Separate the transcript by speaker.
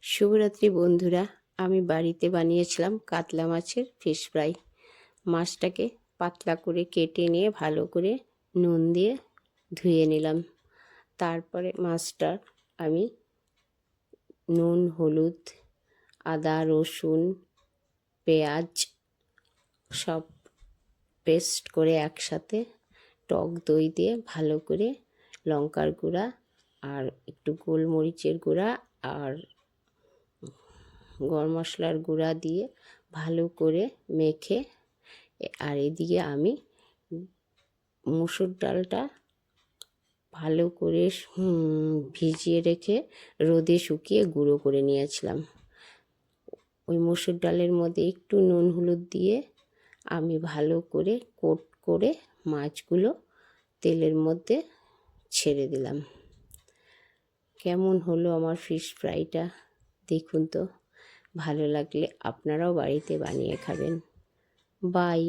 Speaker 1: শুভরাত্রি বন্ধুরা। আমি বাড়িতে বানিয়েছিলাম কাতলা মাছের ফিশ ফ্রাই। মাছটাকে পাতলা করে কেটে নিয়ে ভালো করে নুন দিয়ে ধুয়ে নিলাম। তারপরে মাছটা আমি নুন, হলুদ, আদা, রসুন, পেঁয়াজ সব পেস্ট করে একসাথে টক দই দিয়ে ভালো করে লঙ্কার গুঁড়া আর একটু গোলমরিচের গুঁড়া আর গরম মশলার গুঁড়া দিয়ে ভালো করে মেখে, আর এদিকে আমি মুসুর ডালটা ভালো করে ভিজিয়ে রেখে রোদে শুকিয়ে গুঁড়ো করে নিয়েছিলাম। ওই মুসুর ডালের মধ্যে একটু নুন হলুদ দিয়ে আমি ভালো করে কোট করে মাছগুলো তেলের মধ্যে ছেড়ে দিলাম। কেমন হলো আমার ফিশ ফ্রাইটা দেখুন তো। ভালো লাগলে আপনারাও বাড়িতে বানিয়ে খাবেন। বাই।